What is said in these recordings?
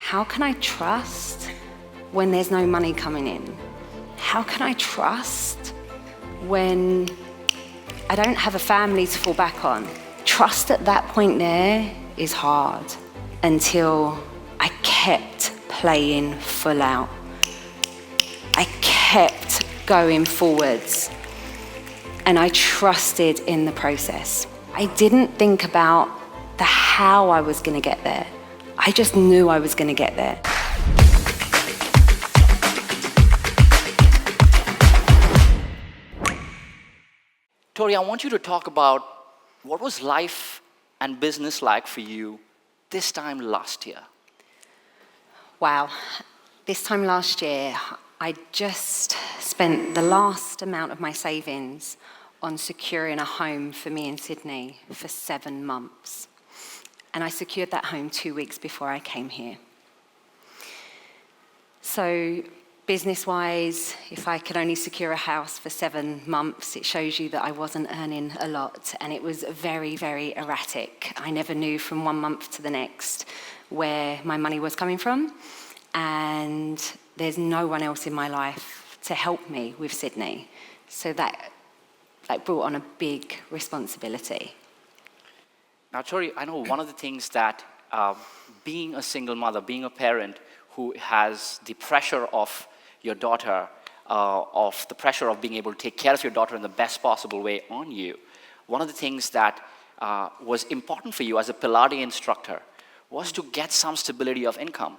how can I trust when there's no money coming in? How can I trust when I don't have a family to fall back on? Trust at that point there is hard until I kept playing full out. I kept going forwards and I trusted in the process. I didn't think about the how I was going to get there. I just knew I was going to get there. Tori, I want you to talk about what was life and business like for you this time last year. Wow. This time last year, I just spent the last amount of my savings on securing a home for me in Sydney for 7 months. And I secured that home 2 weeks before I came here. So business-wise, if I could only secure a house for 7 months, it shows you that I wasn't earning a lot, and it was very, very erratic. I never knew from 1 month to the next where my money was coming from, and there's no one else in my life to help me with Sydney. So that brought on a big responsibility. Now, Tori, I know one of the things that being a single mother, being a parent who has the pressure of your daughter, of the pressure of being able to take care of your daughter in the best possible way on you, one of the things that was important for you as a Pilates instructor was to get some stability of income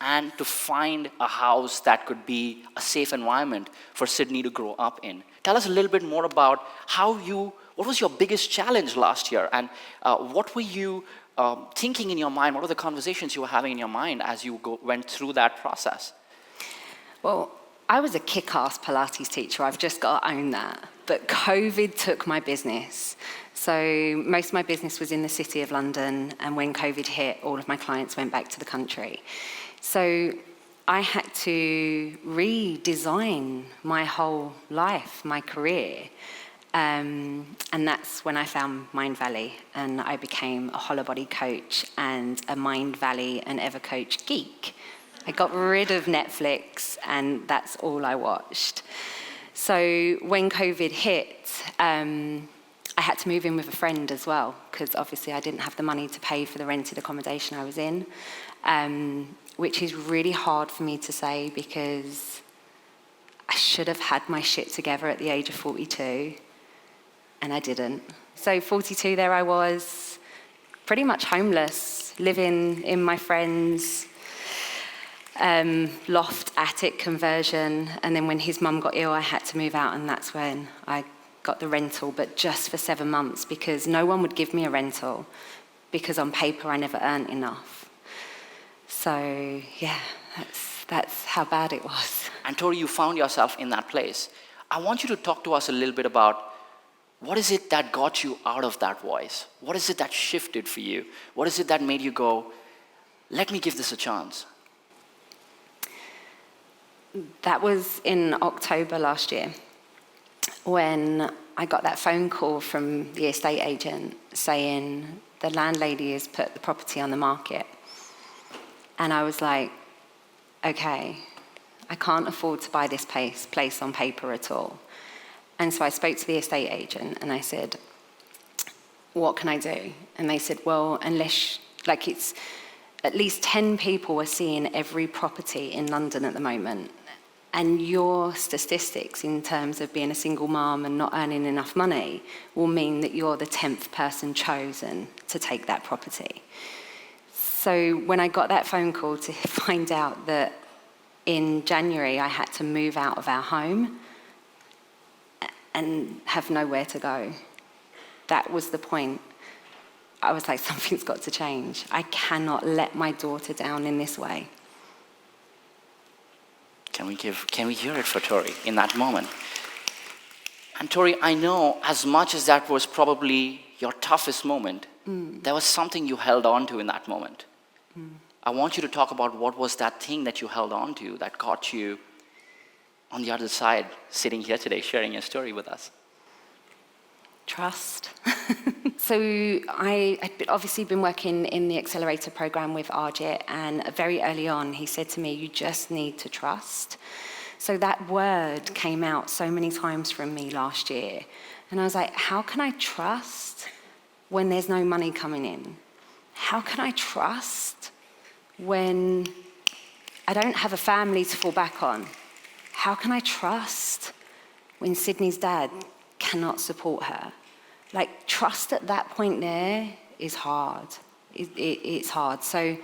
and to find a house that could be a safe environment for Sydney to grow up in. Tell us a little bit more about what was your biggest challenge last year, and what were you thinking in your mind? What were the conversations you were having in your mind as you went through that process? Well, I was a kick-ass Pilates teacher, I've just got to own that. But COVID took my business. So most of my business was in the City of London, and when COVID hit, all of my clients went back to the country. So I had to redesign my whole life, my career. And that's when I found Mindvalley, and I became a Holobody Coach and a Mindvalley and EverCoach geek. I got rid of Netflix, and that's all I watched. So when COVID hit, I had to move in with a friend as well, because obviously I didn't have the money to pay for the rented accommodation I was in, which is really hard for me to say because I should have had my shit together at the age of 42, and I didn't. So 42, there I was, pretty much homeless, living in my friend's loft attic conversion, and then when his mum got ill, I had to move out, and that's when I got the rental, but just for 7 months, because no one would give me a rental, because on paper I never earned enough. So yeah, that's how bad it was. And Tori, you found yourself in that place. I want you to talk to us a little bit about what is it that got you out of that voice? What is it that shifted for you? What is it that made you go, let me give this a chance? That was in October last year when I got that phone call from the estate agent saying the landlady has put the property on the market. And I was like, okay, I can't afford to buy this place on paper at all. And so I spoke to the estate agent and I said, what can I do? And they said, well, unless, it's at least 10 people are seeing every property in London at the moment. And your statistics in terms of being a single mom and not earning enough money will mean that you're the 10th person chosen to take that property. So when I got that phone call to find out that in January I had to move out of our home and have nowhere to go, that was the point. I was like, something's got to change. I cannot let my daughter down in this way. Can we hear it for Tori in that moment? And Tori, I know as much as that was probably your toughest moment, there was something you held on to in that moment. I want you to talk about what was that thing that you held on to that got you on the other side, sitting here today, sharing your story with us. Trust. So I'd obviously been working in the accelerator program with Arjit, and very early on he said to me, you just need to trust. So that word came out so many times from me last year. And I was like, how can I trust when there's no money coming in? How can I trust when I don't have a family to fall back on? How can I trust when Sydney's dad cannot support her? Like, trust at that point there is hard. It's hard. So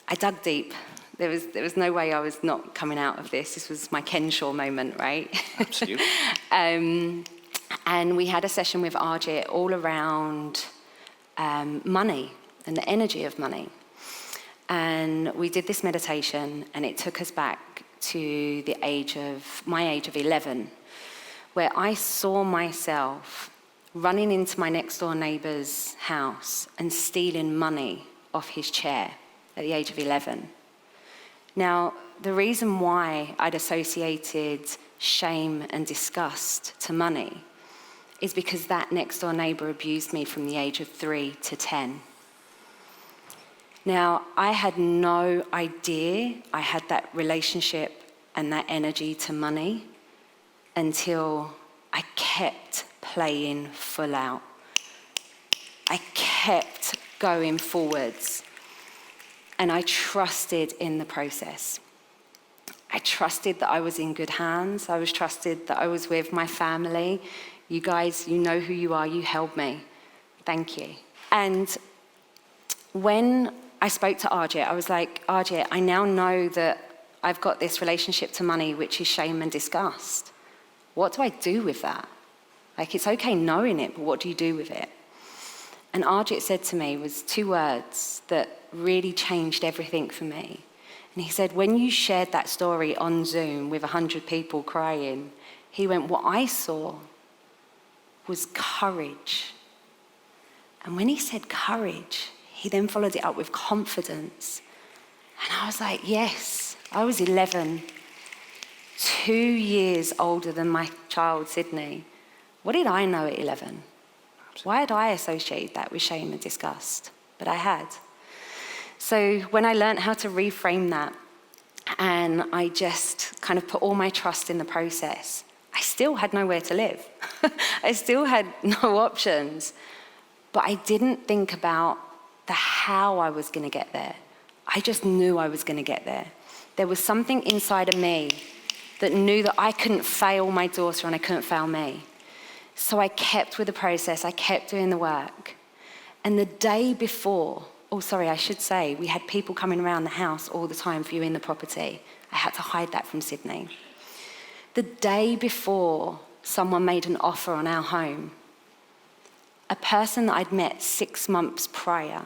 I dug deep. There was no way I was not coming out of this. This was my Kenshaw moment, right? Absolutely. And we had a session with Arjit all around money and the energy of money. And we did this meditation, and it took us back to my age of 11, where I saw myself running into my next door neighbour's house and stealing money off his chair at the age of 11. Now, the reason why I'd associated shame and disgust to money is because that next door neighbour abused me from the age of 3 to 10. Now, I had no idea I had that relationship and that energy to money until I kept playing full out. I kept going forwards, and I trusted in the process. I trusted that I was in good hands. I was trusted that I was with my family. You guys, you know who you are. You held me. Thank you. And when I spoke to Arjit, I was like, Arjit, I now know that I've got this relationship to money, which is shame and disgust. What do I do with that? Like, it's okay knowing it, but what do you do with it? And Arjit said to me was 2 words that really changed everything for me. And he said, when you shared that story on Zoom with 100 people crying, he went, what I saw was courage. And when he said courage, he then followed it up with confidence. And I was like, yes, I was 11, 2 years older than my child, Sydney. What did I know at 11? Why had I associated that with shame and disgust? But I had. So when I learned how to reframe that, and I just kind of put all my trust in the process, I still had nowhere to live. I still had no options. But I didn't think about the how I was going to get there. I just knew I was going to get there. There was something inside of me that knew that I couldn't fail my daughter and I couldn't fail me. So I kept with the process. I kept doing the work. And the day before, I should say, we had people coming around the house all the time viewing the property. I had to hide that from Sydney. The day before someone made an offer on our home, a person that I'd met 6 months prior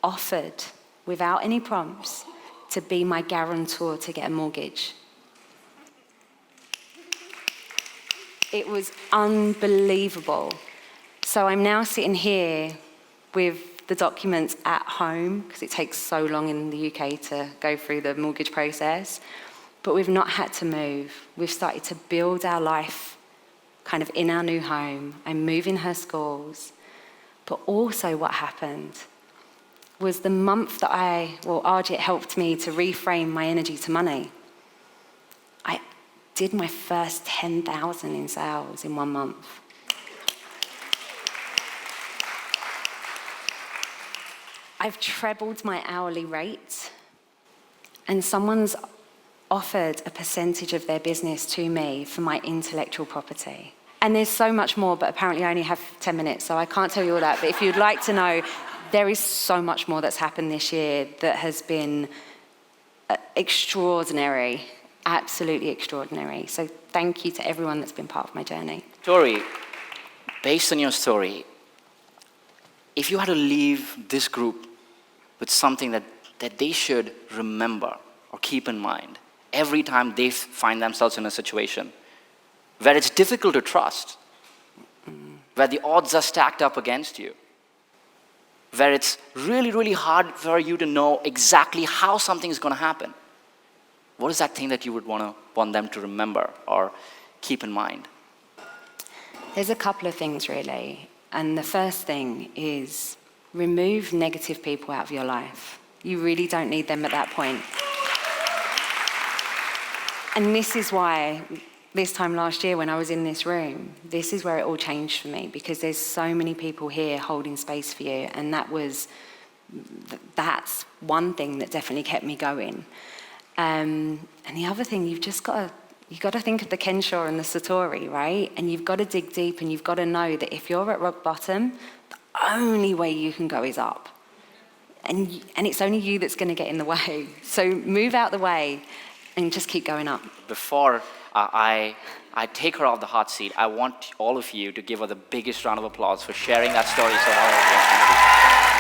offered, without any prompts, to be my guarantor to get a mortgage. It was unbelievable. So I'm now sitting here with the documents at home, because it takes so long in the UK to go through the mortgage process, but we've not had to move. We've started to build our life kind of in our new home. I'm moving her schools. But also what happened was the month that Arjit helped me to reframe my energy to money. I did my first 10,000 in sales in 1 month. I've trebled my hourly rate, and someone's offered a percentage of their business to me for my intellectual property. And there's so much more, but apparently I only have 10 minutes, so I can't tell you all that. But if you'd like to know, there is so much more that's happened this year that has been extraordinary, absolutely extraordinary. So thank you to everyone that's been part of my journey. Tori, based on your story, if you had to leave this group with something that they should remember or keep in mind every time they find themselves in a situation where it's difficult to trust, where the odds are stacked up against you, where it's really, really hard for you to know exactly how something is going to happen, what is that thing that you would want them to remember or keep in mind? There's a couple of things, really. And the first thing is remove negative people out of your life. You really don't need them at that point. And this is why this time last year when I was in this room, this is where it all changed for me, because there's so many people here holding space for you, and that's one thing that definitely kept me going. And the other thing, you've got to think of the Kenshaw and the Satori, right? And you've got to dig deep, and you've got to know that if you're at rock bottom, the only way you can go is up. And it's only you that's going to get in the way. So move out the way and just keep going up. Before I take her off the hot seat, I want all of you to give her the biggest round of applause for sharing that story so well.